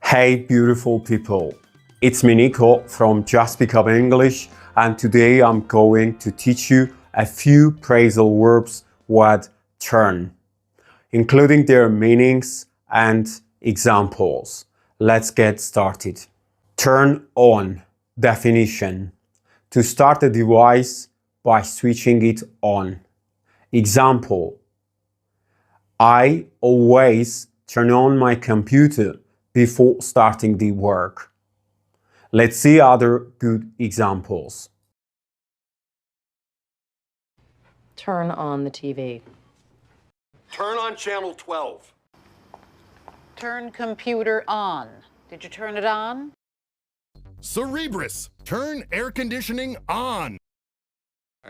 Hey beautiful people, it's me Nico from Just Speak Up English, and today I'm going to teach you a few phrasal verbs with turn, including their meanings and examples. Let's get started. Turn on. Definition: to start a device by switching it on. Example: I always turn on my computer before starting the work. Let's see other good examples. Turn on the TV. Turn on channel 12. Turn computer on. Did you turn it on? Cerebrus, turn air conditioning on.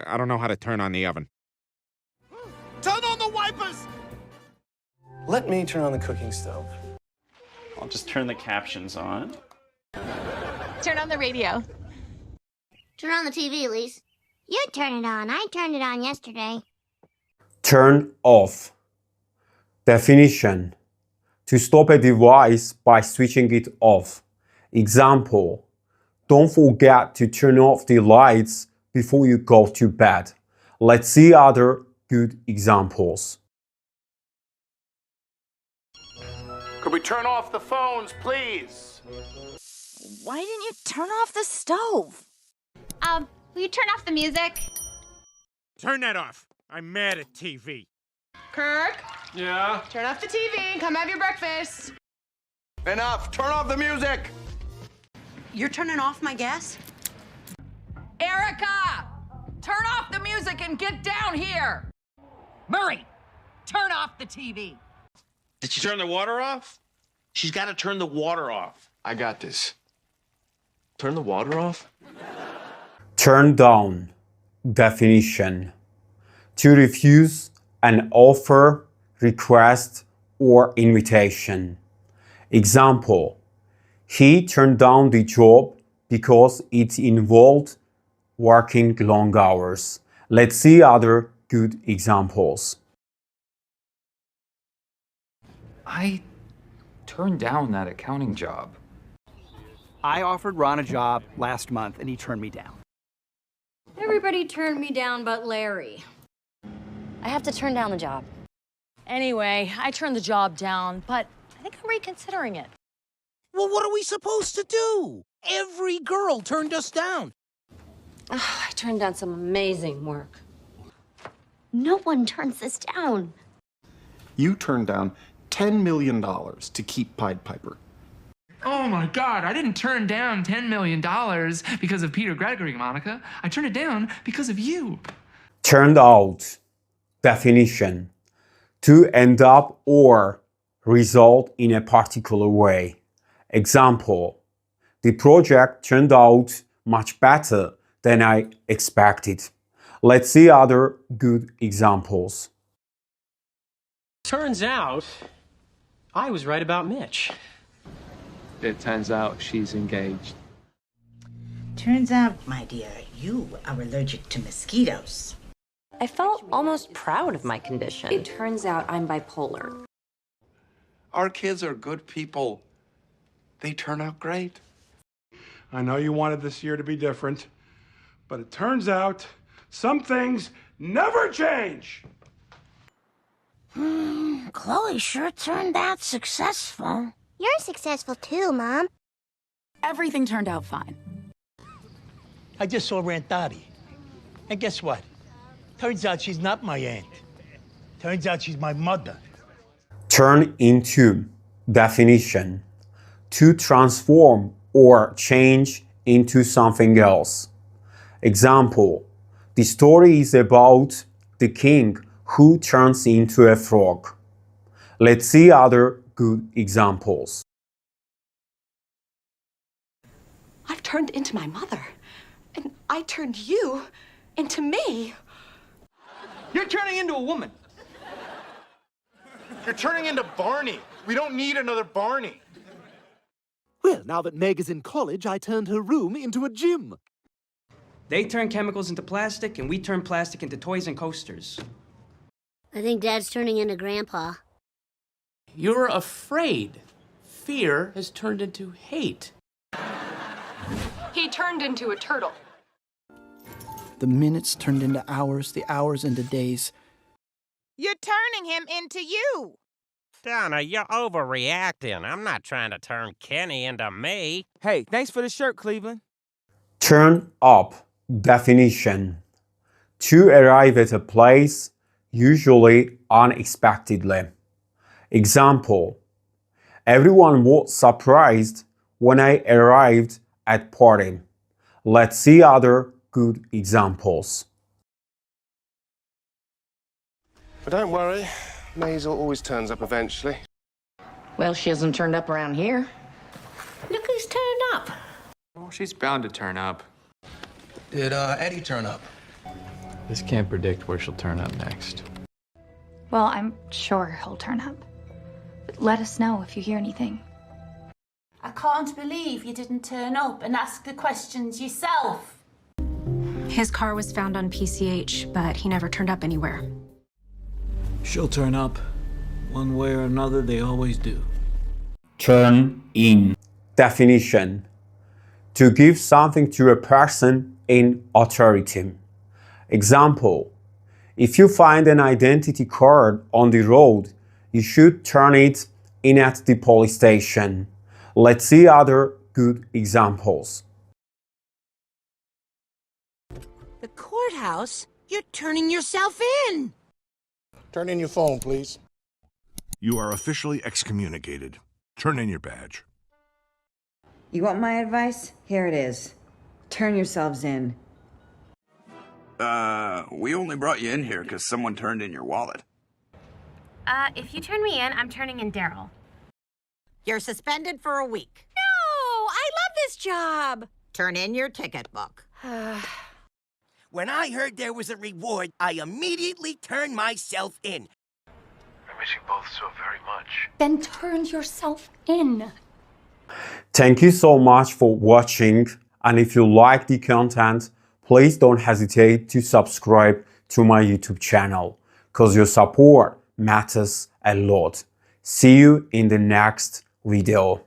I don't know how to turn on the oven. Turn on the wipers! Let me turn on the cooking stove. I'll just turn the captions on. Turn on the radio. Turn on the TV, Elise. You turn it on. I turned it on yesterday. Turn off. Definition: to stop a device by switching it off. Example: don't forget to turn off the lights before you go to bed. Let's see other good examples. Could we turn off the phones, please? Why didn't you turn off the stove? Will you turn off the music? Turn that off. I'm mad at TV. Kirk, Yeah? turn off the TV and come have your breakfast. Enough! Turn off the music! You're turning off my gas? Erica! Turn off the music and get down here! Murray, turn off the TV. Did she turn the water off? She's got to turn the water off. I got this. Turn the water off? Turn down. Definition: to refuse an offer, request, or invitation. Example: he turned down the job because it involved working long hours. Let's see other good examples. I turned down that accounting job. I offered Ron a job last month and he turned me down. Everybody turned me down but Larry. I have to turn down the job. Anyway, I turned the job down, but I think I'm reconsidering it. Well, what are we supposed to do? Every girl turned us down. I turned down some amazing work. No one turns this down. You turned down $10 million to keep Pied Piper. Oh my God, I didn't turn down $10 million because of Peter Gregory, Monica. I turned it down because of you. Turned out. Definition: to end up or result in a particular way. Example: the project turned out much better than I expected. Let's see other good examples. Turns out, I was right about Mitch. It turns out she's engaged. Turns out, my dear, you are allergic to mosquitoes. I felt almost proud of my condition. It turns out I'm bipolar. Our kids are good people. They turn out great. I know you wanted this year to be different, but it turns out some things never change. Chloe sure turned out successful. You're successful too, Mom. Everything turned out fine. I just saw Aunt Dottie. And guess what? Turns out she's not my aunt. Turns out she's my mother. Turn into. Definition: to transform or change into something else. Example: the story is about the king who turns into a frog. Let's see other good examples. I've turned into my mother, and I turned you into me. You're turning into a woman. You're turning into Barney. We don't need another Barney. Well, now that Meg is in college, I turned her room into a gym. They turn chemicals into plastic, and we turn plastic into toys and coasters. I think Dad's turning into Grandpa. You're afraid. fear has turned into hate. He turned into a turtle. The minutes turned into hours, the hours into days. You're turning him into you. Donna, you're overreacting. I'm not trying to turn Kenny into me. Hey, thanks for the shirt, Cleveland. Turn up. Definition. To arrive at a place, usually unexpectedly. Example. Everyone was surprised when I arrived at party. Let's see other good examples. But don't worry, Maisel always turns up eventually. Well, she hasn't turned up around here. Look who's turned up. Well, she's bound to turn up. Did Eddie turn up? This can't predict where she'll turn up next. Well, I'm sure he'll turn up. But let us know if you hear anything. I can't believe you didn't turn up and ask the questions yourself. His car was found on PCH, but he never turned up anywhere. She'll turn up. One way or another, they always do. Turn in. Definition. To give something to a person in authority. Example. If you find an identity card on the road, you should turn it in at the police station. Let's see other good examples. The courthouse? You're turning yourself in. Turn in your phone, please. You are officially excommunicated. Turn in your badge. You want my advice? Here it is. Turn yourselves in. We only brought you in here because someone turned in your wallet. If you turn me in, I'm turning in Daryl. You're suspended for a week. No, I love this job. Turn in your ticket book. When I heard there was a reward, I immediately turned myself in. I miss you both so very much. Then turn yourself in. Thank you so much for watching, and if you like the content, please don't hesitate to subscribe to my YouTube channel, because your support matters a lot. See you in the next video.